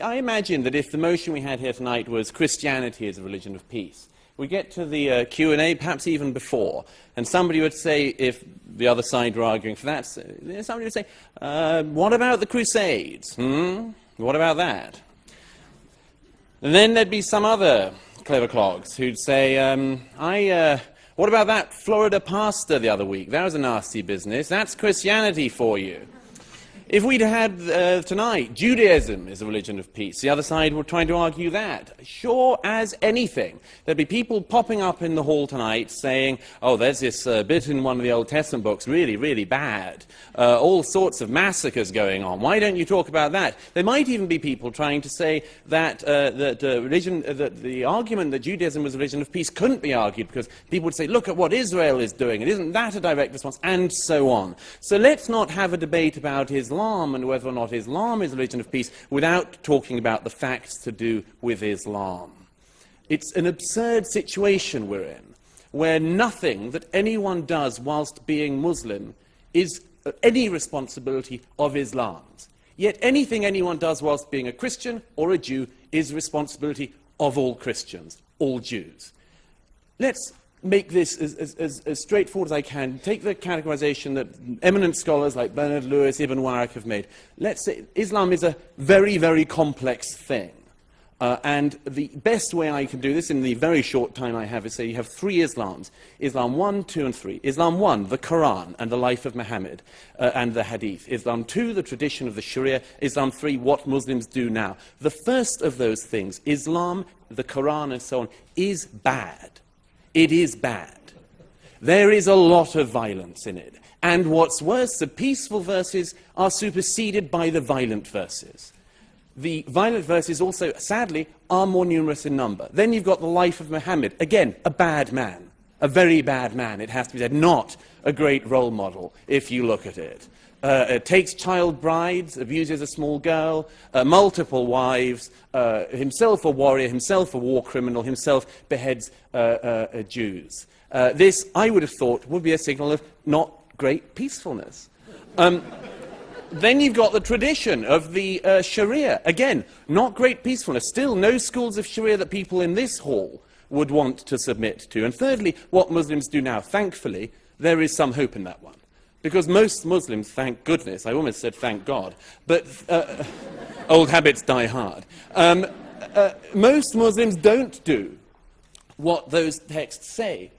I imagine that if the motion we had here tonight was Christianity is a religion of peace, we get to the Q&A, perhaps even before, and somebody would say, if the other side were arguing for that, somebody would say, what about the Crusades? What about that? And then there'd be some other clever clogs who'd say, what about that Florida pastor the other week? That was a nasty business. That's Christianity for you. If we'd had tonight, Judaism is a religion of peace, the other side were trying to argue that. Sure as anything. There'd be people popping up in the hall tonight saying, oh, there's this bit in one of the Old Testament books, really, really bad. All sorts of massacres going on. Why don't you talk about that? There might even be people trying to say that, the argument that Judaism was a religion of peace couldn't be argued because people would say, look at what Israel is doing, and isn't that a direct response, and so on. So let's not have a debate about Islam and whether or not Islam is a religion of peace without talking about the facts to do with Islam. It's an absurd situation we're in, where nothing that anyone does whilst being Muslim is any responsibility of Islam's. Yet anything anyone does whilst being a Christian or a Jew is responsibility of all Christians, all Jews. Let's make this as straightforward as I can. Take the categorization that eminent scholars like Bernard Lewis, Ibn Waraq have made. Let's say Islam is a very, very complex thing. And the best way I can do this in the very short time I have is say you have three Islams. Islam 1, 2, and 3. Islam 1, the Quran and the life of Muhammad and the Hadith. Islam 2, the tradition of the Sharia. Islam 3, what Muslims do now. The first of those things, Islam, the Quran and so on, is bad. It is bad. There is a lot of violence in it. And what's worse, the peaceful verses are superseded by the violent verses. The violent verses also, sadly, are more numerous in number. Then you've got the life of Muhammad. Again, a bad man. A very bad man, it has to be said. Not a great role model, if you look at it. Takes child brides, abuses a small girl, multiple wives, himself a warrior, himself a war criminal, himself beheads Jews. This, I would have thought, would be a signal of not great peacefulness. Then you've got the tradition of the Sharia. Again, not great peacefulness. Still, no schools of Sharia that people in this hall would want to submit to. And thirdly, what Muslims do now. Thankfully, there is some hope in that one. Because most Muslims, thank goodness, I almost said thank God, but old habits die hard. Most Muslims don't do what those texts say,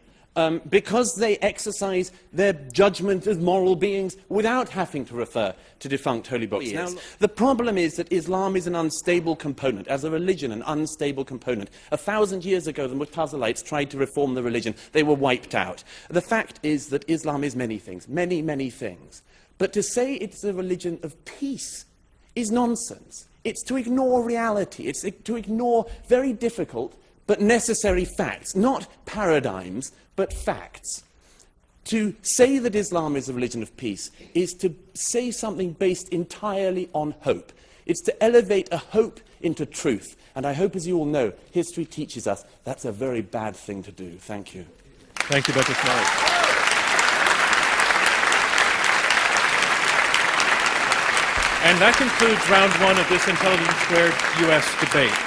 because they exercise their judgment as moral beings without having to refer to defunct holy books. Now, the problem is that Islam is an unstable component, as a religion, an unstable component. 1,000 years ago, the Mu'tazilites tried to reform the religion. They were wiped out. The fact is that Islam is many things, many, many things. But to say it's a religion of peace is nonsense. It's to ignore reality. It's to ignore very difficult but necessary facts, not paradigms, but facts. To say that Islam is a religion of peace is to say something based entirely on hope. It's to elevate a hope into truth. And I hope, as you all know, history teaches us that's a very bad thing to do. Thank you. Thank you, Dr. Smart. And that concludes round one of this Intelligence Squared U.S. debate.